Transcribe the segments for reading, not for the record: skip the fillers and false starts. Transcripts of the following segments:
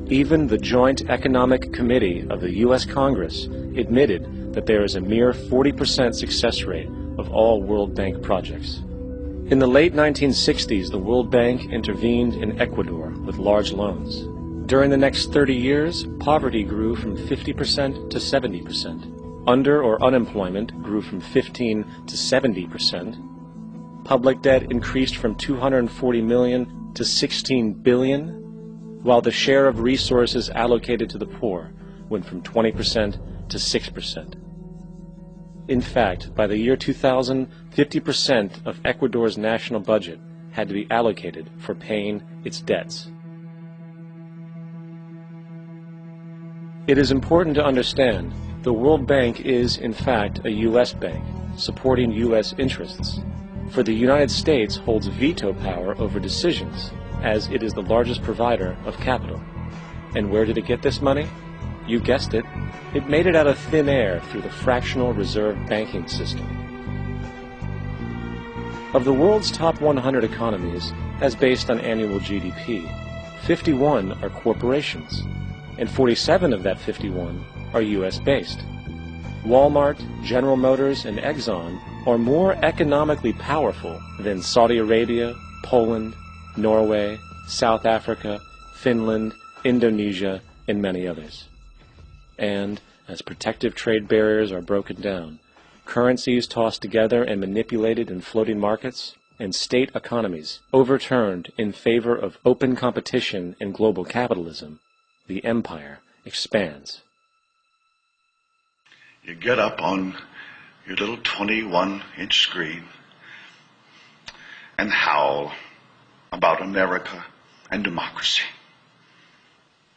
Even the Joint Economic Committee of the U.S. Congress admitted that there is a mere 40% success rate of all World Bank projects. In the late 1960s, the World Bank intervened in Ecuador with large loans. During the next 30 years, poverty grew from 50% to 70%. Under or unemployment grew from 15 to 70%. Public debt increased from 240 million to 16 billion, while the share of resources allocated to the poor went from 20% to 6%. In fact, by the year 2000, 50% of Ecuador's national budget had to be allocated for paying its debts. It is important to understand the World Bank is, in fact, a U.S. bank, supporting U.S. interests. For the United States holds veto power over decisions, as it is the largest provider of capital. And where did it get this money? You guessed it. It made it out of thin air through the fractional reserve banking system. Of the world's top 100 economies, as based on annual GDP, 51 are corporations, and 47 of that 51 are U.S.-based. Walmart, General Motors, and Exxon are more economically powerful than Saudi Arabia, Poland, Norway, South Africa, Finland, Indonesia, and many others. And as protective trade barriers are broken down, currencies tossed together and manipulated in floating markets, and state economies overturned in favor of open competition and global capitalism, the empire expands. You get up on your little 21-inch screen and howl about America and democracy.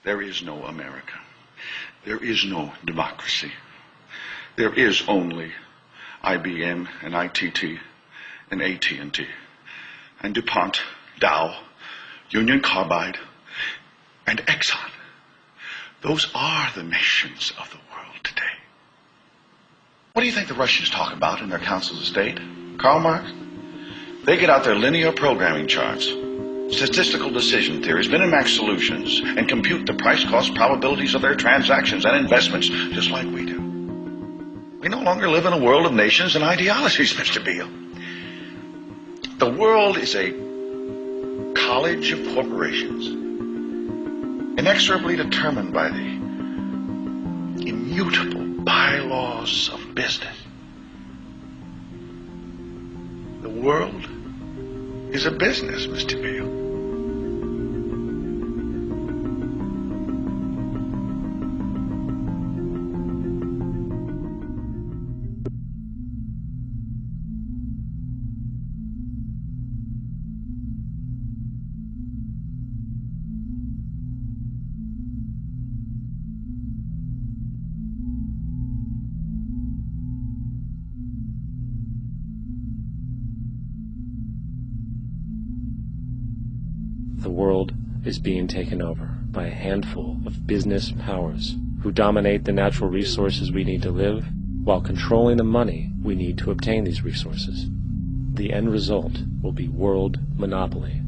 There is no America. There is no democracy. There is only IBM and ITT and AT&T and DuPont, Dow, Union Carbide, and Exxon. Those are the nations of the world today. What do you think the Russians talk about in their councils of state? Karl Marx? They get out their linear programming charts, statistical decision theories, Minimax solutions, and compute the price-cost probabilities of their transactions and investments, just like we do. We no longer live in a world of nations and ideologies, Mr. Beale. The world is a college of corporations, inexorably determined by the immutable bylaws of business. The world is a business, Mr. Beale. The world is being taken over by a handful of business powers who dominate the natural resources we need to live while controlling the money we need to obtain these resources. The end result will be world monopoly,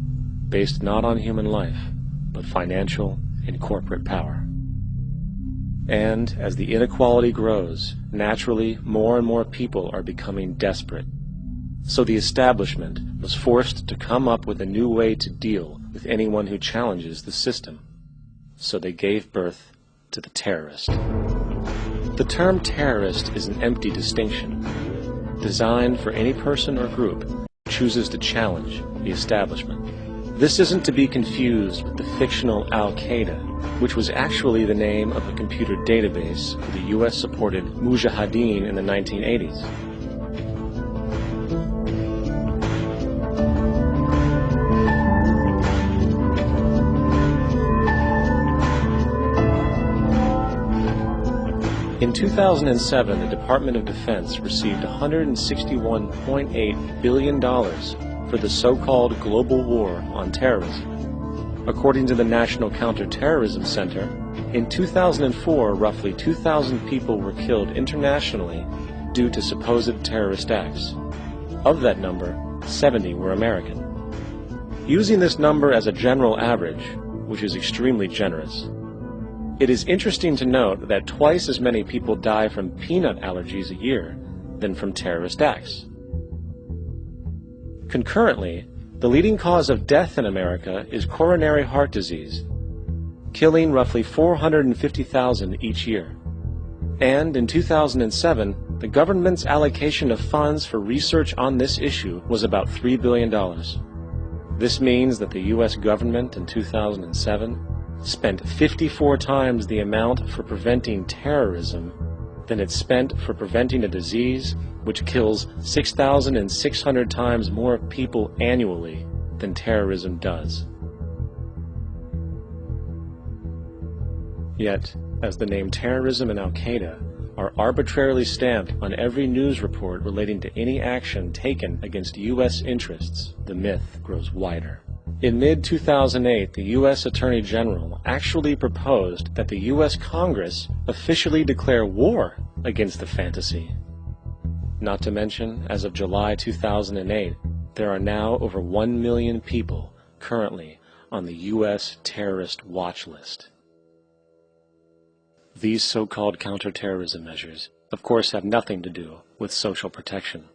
based not on human life, but financial and corporate power. And as the inequality grows, naturally more and more people are becoming desperate. So the establishment was forced to come up with a new way to deal with anyone who challenges the system. So they gave birth to the terrorist. The term terrorist is an empty distinction, designed for any person or group who chooses to challenge the establishment. This isn't to be confused with the fictional Al-Qaeda, which was actually the name of a computer database for the US-supported Mujahideen in the 1980s. In 2007, the Department of Defense received $161.8 billion for the so-called global war on terrorism. According to the National Counterterrorism Center, in 2004, roughly 2,000 people were killed internationally due to supposed terrorist acts. Of that number, 70 were American. Using this number as a general average, which is extremely generous, It is interesting to note that twice as many people die from peanut allergies a year than from terrorist acts. Concurrently, the leading cause of death in America is coronary heart disease, killing roughly 450,000 each year. And in 2007, the government's allocation of funds for research on this issue was about $3 billion. This means that the U.S. government in 2007 spent 54 times the amount for preventing terrorism than it spent for preventing a disease which kills 6,600 times more people annually than terrorism does. Yet, as the name terrorism and Al-Qaeda are arbitrarily stamped on every news report relating to any action taken against U.S. interests, the myth grows wider. In mid-2008, the U.S. Attorney General actually proposed that the U.S. Congress officially declare war against the fantasy. Not to mention, as of July 2008, there are now over 1 million people currently on the U.S. terrorist watch list. These so-called counterterrorism measures, of course, have nothing to do with social protection,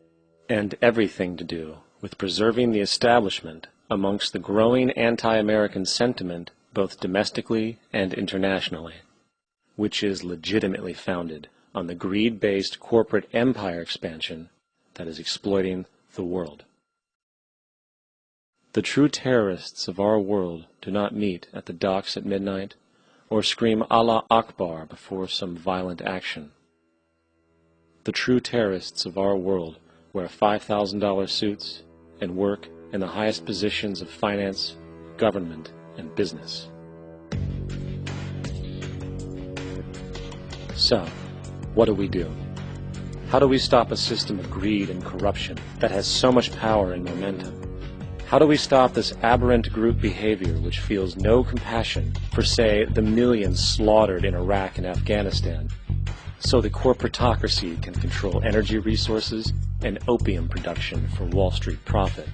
and everything to do with preserving the establishment amongst the growing anti-American sentiment both domestically and internationally, which is legitimately founded on the greed-based corporate empire expansion that is exploiting the world. The true terrorists of our world do not meet at the docks at midnight or scream Allah Akbar before some violent action. The true terrorists of our world wear $5,000 suits and work in the highest positions of finance, government, and business. So, what do? How do we stop a system of greed and corruption that has so much power and momentum? How do we stop this aberrant group behavior which feels no compassion for, say, the millions slaughtered in Iraq and Afghanistan, so the corporatocracy can control energy resources and opium production for Wall Street profit?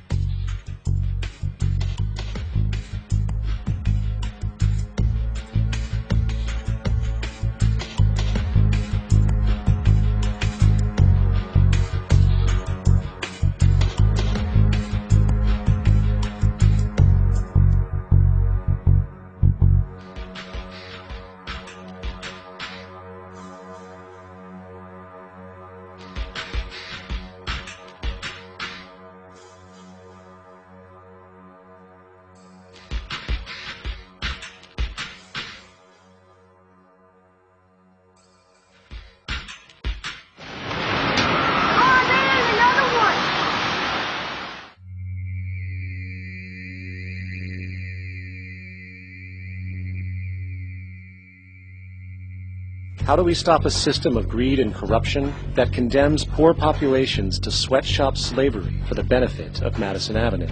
How do we stop a system of greed and corruption that condemns poor populations to sweatshop slavery for the benefit of Madison Avenue?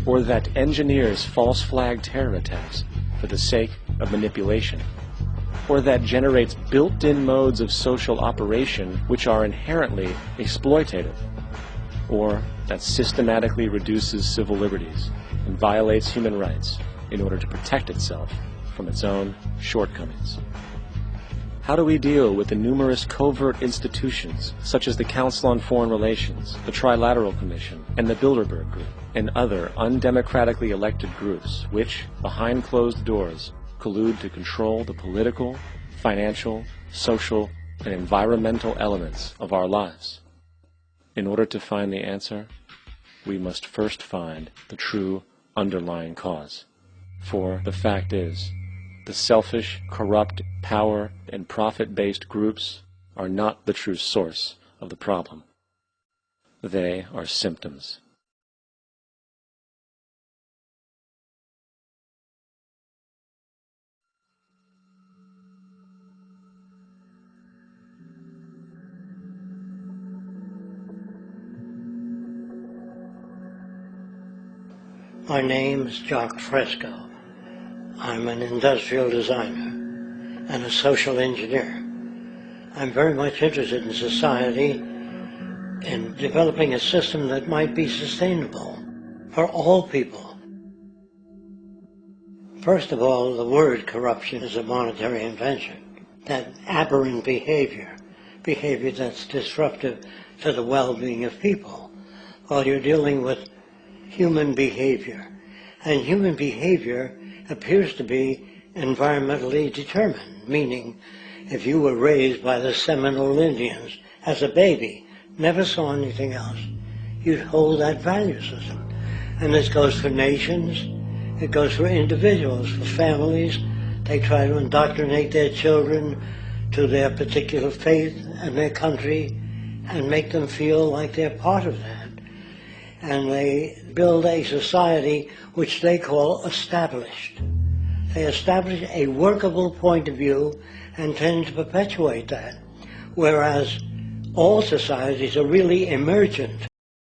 Or that engineers false flag terror attacks for the sake of manipulation? Or that generates built-in modes of social operation which are inherently exploitative? Or that systematically reduces civil liberties and violates human rights in order to protect itself from its own shortcomings? How do we deal with the numerous covert institutions, such as the Council on Foreign Relations, the Trilateral Commission, and the Bilderberg Group, and other undemocratically elected groups which, behind closed doors, collude to control the political, financial, social, and environmental elements of our lives? In order to find the answer, we must first find the true underlying cause. For the fact is, the selfish, corrupt, power, and profit-based groups are not the true source of the problem. They are symptoms. My name is Jock Fresco. I'm an industrial designer and a social engineer. I'm very much interested in society and developing a system that might be sustainable for all people. First of all, the word corruption is a monetary invention. That aberrant behavior that's disruptive to the well-being of people, while you're dealing with human behavior. And human behavior appears to be environmentally determined, meaning if you were raised by the Seminole Indians as a baby, never saw anything else, you'd hold that value system. And this goes for nations, it goes for individuals, for families. They try to indoctrinate their children to their particular faith and their country and make them feel like they're part of that. And they build a society which they call established. They establish a workable point of view and tend to perpetuate that, whereas all societies are really emergent.